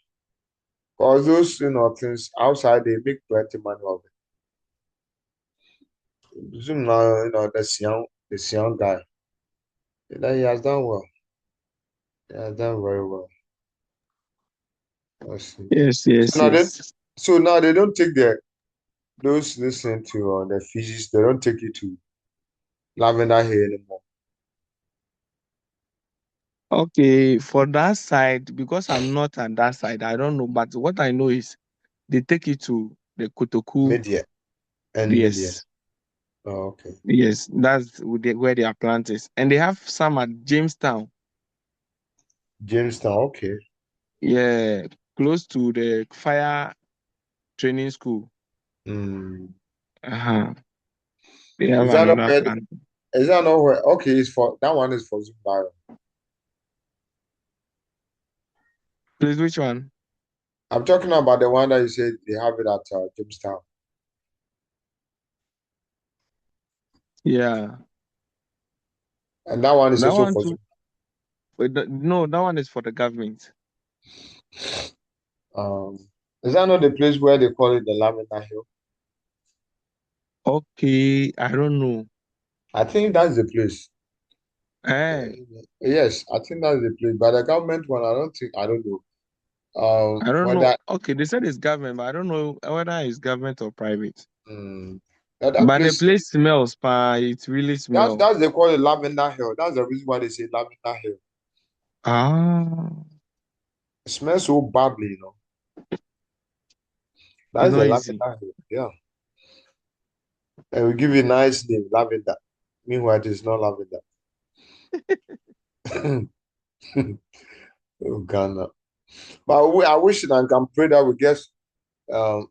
Because those, things outside they make plenty money of it. Zoom now, the Sian guy, he has done well. Yeah, done very well. I see. Yes, So yes, now they, yes. so now they don't take those listen to the physics. They don't take you to Lavender Hill anymore. Okay, for that side, because I'm not on that side, I don't know. But what I know is they take it to the Kotoku. Media and media. Yes, Oh, okay. yes, that's where their plant is, and they have some at Jamestown. Jamestown. Okay. Yeah, close to the fire training school. Mm. Uh-huh. They have Is that not another where? plant. Is that not where? Okay, it's for that one is for Zimbabwe. Please, which one? I'm talking about the one that you said they have it at Jamestown, Yeah, and that one is that also one for too. No, that one is for the government. Um, is that not the place where they call it the Lavender Hill? Okay, I don't know. I think that's the place. Eh, Yes, I think that's the place. But the government one, I don't think, I don't know. I don't know. Whether Okay, they said it's government, but I don't know whether it's government or private. um, that But the place, place smells, pa. It really smells. that's they call it Lavender Hill. That's the reason why they say Lavender Hill. Ah, It smells so badly, it's That's not the easy. Lavender Hill. Yeah, and we give you a nice name, Lavender. Meanwhile, it is not Lavender. Oh, Ghana. But I wish that I can pray that we get um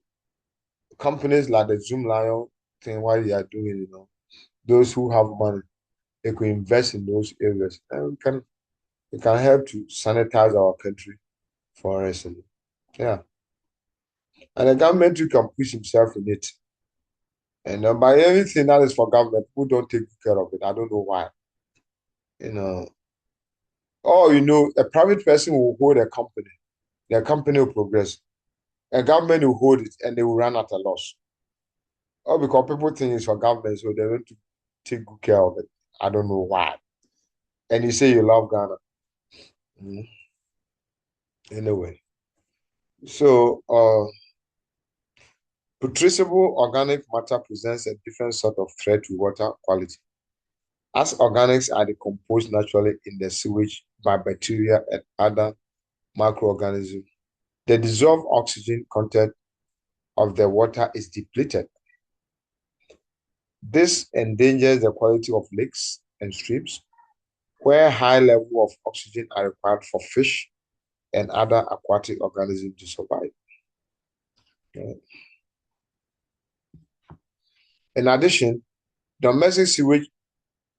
companies like the Zoom Lion thing, what they are doing, those who have money, they could invest in those areas. And we can help to sanitize our country for us. And, yeah. And the government too can push himself in it. And by anything that is for government, who don't take care of it. I don't know why. You know. Or a private person will hold a company. The company will progress. A government will hold it and they will run at a loss. Or because people think it's for government, so they want to take good care of it. I don't know why. And you say you love Ghana. Mhm. Anyway, so putrescible organic matter presents a different sort of threat to water quality, as organics are decomposed naturally in the sewage by bacteria and other microorganisms. The dissolved oxygen content of the water is depleted. This endangers the quality of lakes and streams, where high levels of oxygen are required for fish and other aquatic organisms to survive. Uh, In addition, domestic sewage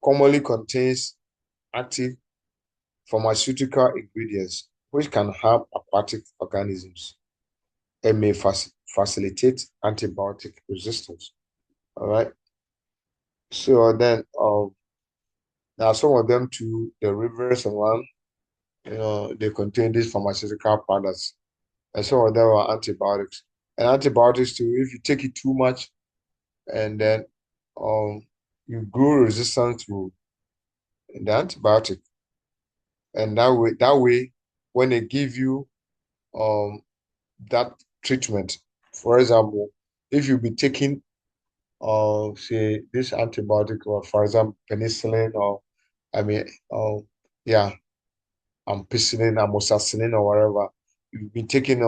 commonly contains active pharmaceutical ingredients which can harm aquatic organisms and may facilitate antibiotic resistance. All right. So then, now some of them too, the rivers and one, they contain these pharmaceutical products, and some of them are antibiotics. And antibiotics too, if you take it too much, and then um, you grow resistant to the antibiotic, and that way, when they give you um that treatment, for example, if you be taking say this antibiotic, or for example penicillin, or I mean yeah, ampicillin, amoxicillin, or whatever, you've been taking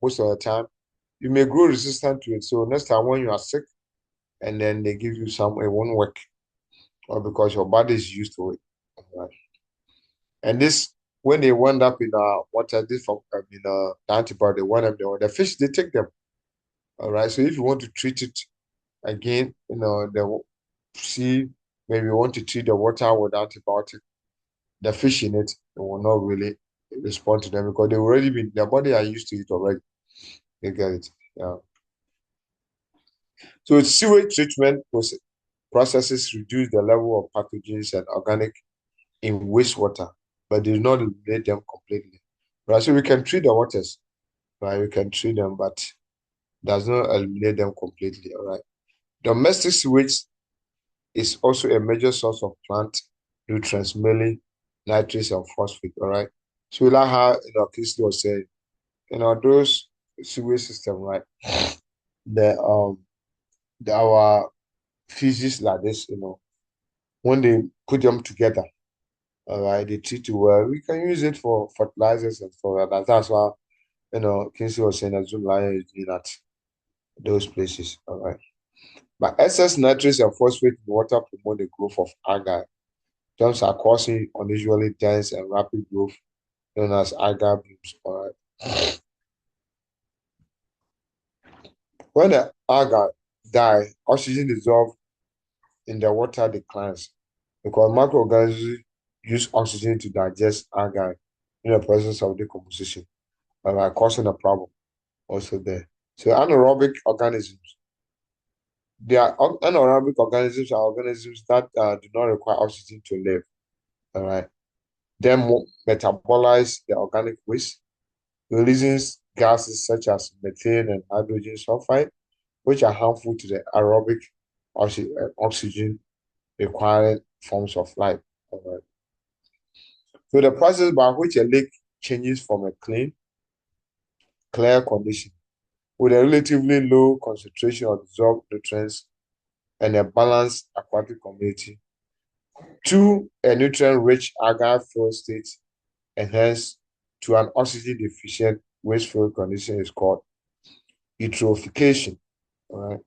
most of the time, you may grow resistant to it. So next time when you are sick and then they give you some, it won't work, or because your body is used to it. Right? And this, when they wind up in water, this from the antibiotic, they wind up the fish, they take them. All right. So if you want to treat it again, they will see, maybe you want to treat the water with antibiotic, the fish in it, they will not really respond to them because they've already been, their body are used to it already. They get it. Yeah. So sewage treatment processes reduce the level of pathogens and organic in wastewater, but do not eliminate them completely. Right. So we can treat the waters, right? We can treat them, but does not eliminate them completely. All right. Domestic sewage is also a major source of plant nutrients, mainly nitrates and phosphate. All right. So like how Kingsley was saying, those sewage system, right? The our feces like this, when they put them together, all right, they treat it well. We can use it for fertilizers and for that. That's why Kingsley was saying that Zoom Lion is doing at those places, all right. But excess nitrates and phosphate in water promote the growth of algae. Terms are causing unusually dense and rapid growth known as algal blooms. All right. When the algae die, oxygen dissolved in the water declines because microorganisms use oxygen to digest algae in the process of decomposition, causing a problem also there. So anaerobic organisms, anaerobic organisms are organisms that do not require oxygen to live. All right. Then metabolize the organic waste, releasing gases such as methane and hydrogen sulfide, which are harmful to the aerobic oxygen requiring forms of life. All right. So the process by which a lake changes from a clean, clear condition with a relatively low concentration of dissolved nutrients and a balanced aquatic community to a nutrient-rich algal-filled state and hence to an oxygen deficient waste-filled condition is called eutrophication. All right.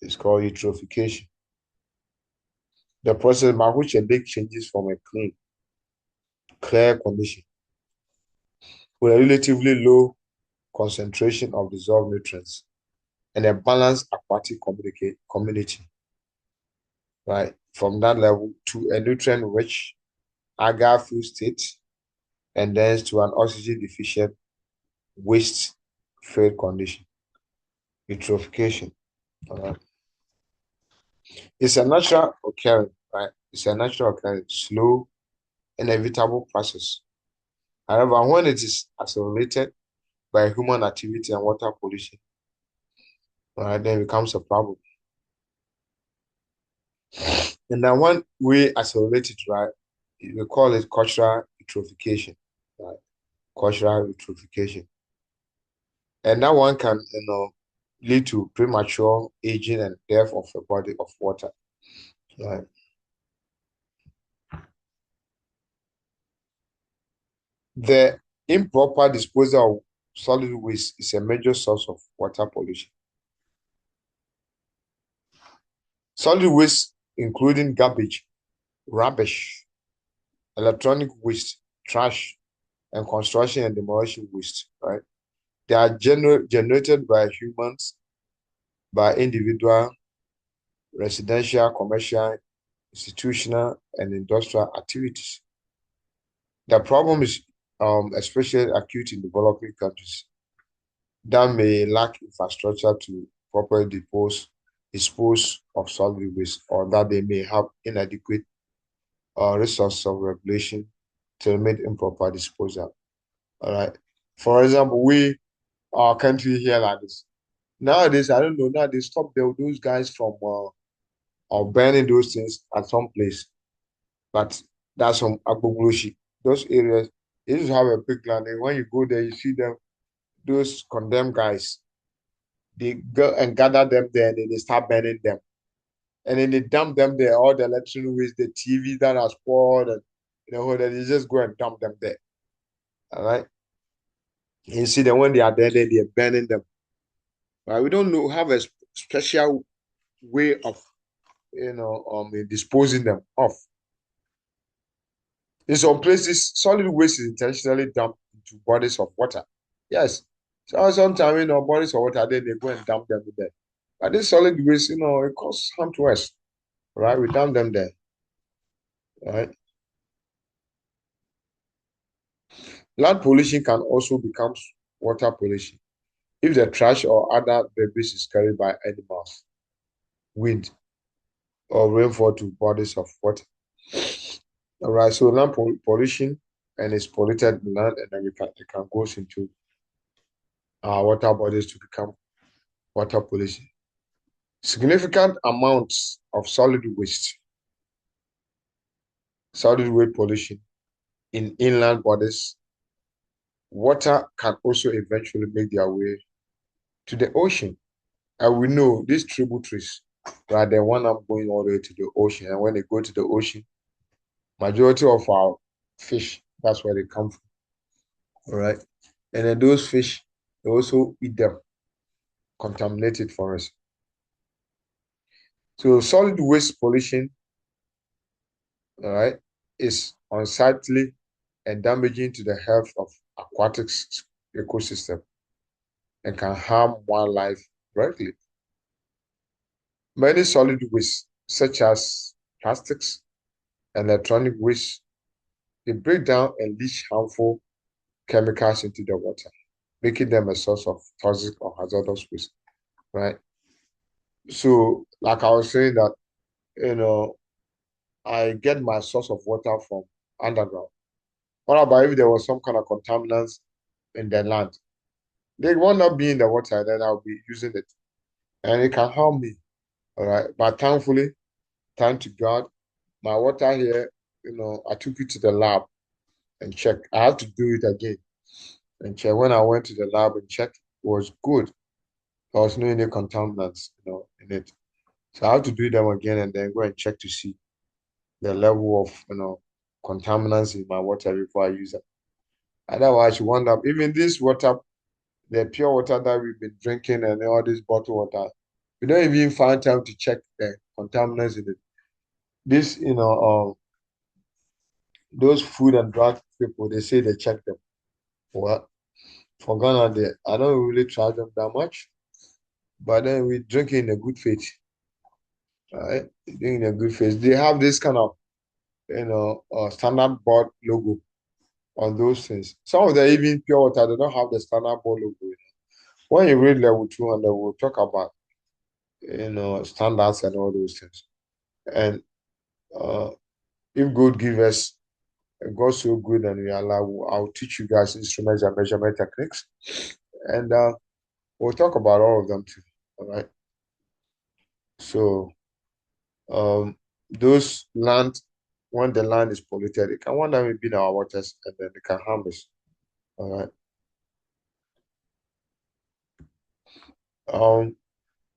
It's called eutrophication. The process by which a lake changes from a clean, clear condition with a relatively low concentration of dissolved nutrients and a balanced aquatic community, right? From that level to a nutrient-rich algal-filled state and then to an oxygen deficient waste-filled condition, eutrophication. All right. It's a natural occurrence, right? It's a natural occurrence, slow, inevitable process. However, when it is accelerated by human activity and water pollution, right, then it becomes a problem. And then when we accelerate it, right, we call it cultural eutrophication, right? Cultural eutrophication. And that one can, lead to premature aging and death of a body of water, right? The improper disposal of solid waste is a major source of water pollution. Solid waste, including garbage, rubbish, electronic waste, trash, and construction and demolition waste, right? They are generated by humans, by individual, residential, commercial, institutional, and industrial activities. The problem is especially acute in developing countries that may lack infrastructure to properly dispose of solid waste, or that they may have inadequate resources of regulation to limit improper disposal. All right. For example, our country here like this. Nowadays, I don't know. Now they stop those guys from burning those things at some place, but that's some Agbogloshi. Those areas, they used to have a big land, and when you go there, you see them, those condemned guys. They go and gather them there, and then they start burning them, and then they dump them there. All the electronic waste, the TV that are spoiled, and then they just go and dump them there. All right. And you see them when they are there, then they're burning them. Right? We don't know have a special way of disposing them off. In some places, solid waste is intentionally dumped into bodies of water. Yes. So sometimes, bodies of water, then they go and dump them in there. But this solid waste, it causes harm to us. Right? We dump them there. Right? Land pollution can also become water pollution if the trash or other debris is carried by animals, wind, or rainfall to bodies of water. All right, so land pollution and it's polluted land, and then it can go into our water bodies to become water pollution. Significant amounts of solid waste pollution in inland bodies, water can also eventually make their way to the ocean. And we know these tributaries, right, they wind up going all the way to the ocean. And when they go to the ocean, majority of our fish, that's where they come from. All right. And then those fish, they also eat them, contaminated for us. So solid waste pollution, all right, is unsightly and damaging to the health of aquatic ecosystem and can harm wildlife greatly. Many solid waste, such as plastics and electronic waste, they break down and leach harmful chemicals into the water, making them a source of toxic or hazardous waste, right? So, like I was saying that, I get my source of water from underground. What about if there was some kind of contaminants in the land? They will not be in the water, then I'll be using it. And it can harm me. All right. But thankfully, thank to God, my water here, I took it to the lab and checked. I have to do it again and check. When I went to the lab and checked, it was good. There was no any contaminants, in it. So I have to do them again and then go and check to see the level of, contaminants in my water before I use it. Otherwise, you wonder, even this water, the pure water that we've been drinking and all this bottled water, we don't even find time to check the contaminants in it. This, those food and drug people, they say they check them. Well, for Ghana, I don't really charge them that much, but then we drink it in a good faith, right? Drink in a good faith. They have this kind of, standard board logo on those things. Some of them, even pure water, they don't have the standard board logo. When you read level 200, we'll talk about, standards and all those things. And uh, if God give us, God's so good and we allow, I'll teach you guys instruments and measurement techniques. And we'll talk about all of them too. All right. So those land, when the land is polluted, it can one day be in our waters and then it can harm us. All right.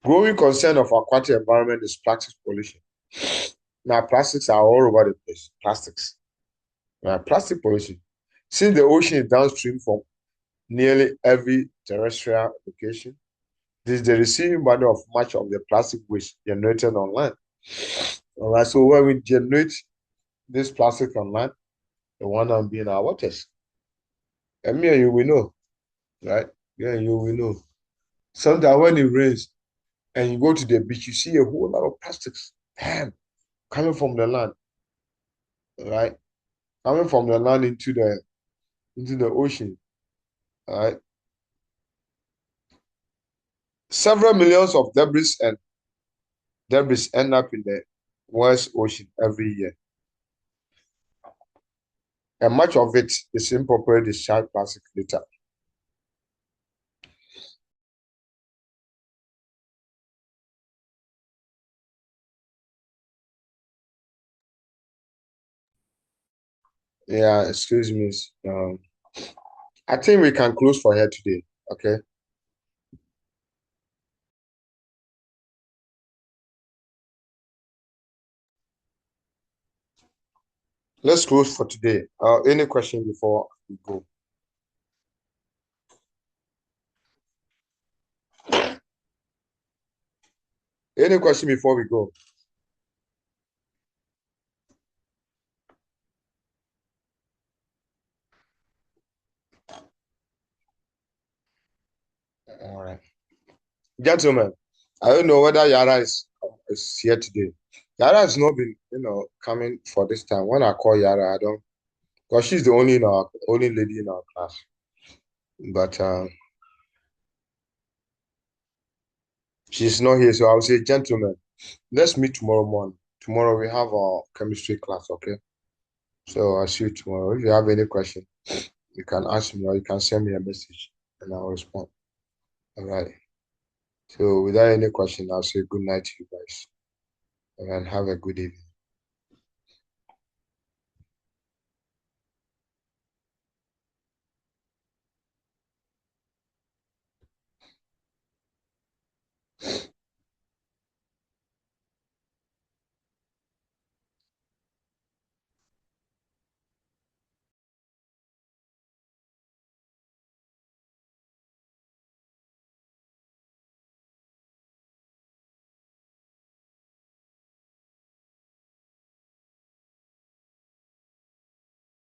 Growing concern of aquatic environment is plastic pollution. Now, plastics are all over the place. Plastics. Plastic pollution. Since the ocean is downstream from nearly every terrestrial location, this is the receiving body of much of the plastic waste generated on land. All right, so when we generate this plastic on land, the one that be in our waters. And me and you, we know, right? Yeah, you will know. Sometimes when it rains and you go to the beach, you see a whole lot of plastics. Damn, coming from the land, right? Coming from the land into the ocean, right? Several millions of debris end up in the West Ocean every year. And much of it is improperly discharged plastic litter. Yeah, excuse me. I think we can close for here today. Okay. Let's close for today. Any question before we go? Any question before we go? All right. Gentlemen, I don't know whether Yara is here today. Yara has not been, coming for this time. When I call Yara, I don't, because she's the only lady in our class. But she's not here, so I'll say, gentlemen, let's meet tomorrow morning. Tomorrow we have our chemistry class, okay? So I'll see you tomorrow. If you have any question, you can ask me or you can send me a message and I'll respond. All right. So without any question, I'll say good night to you guys and have a good evening.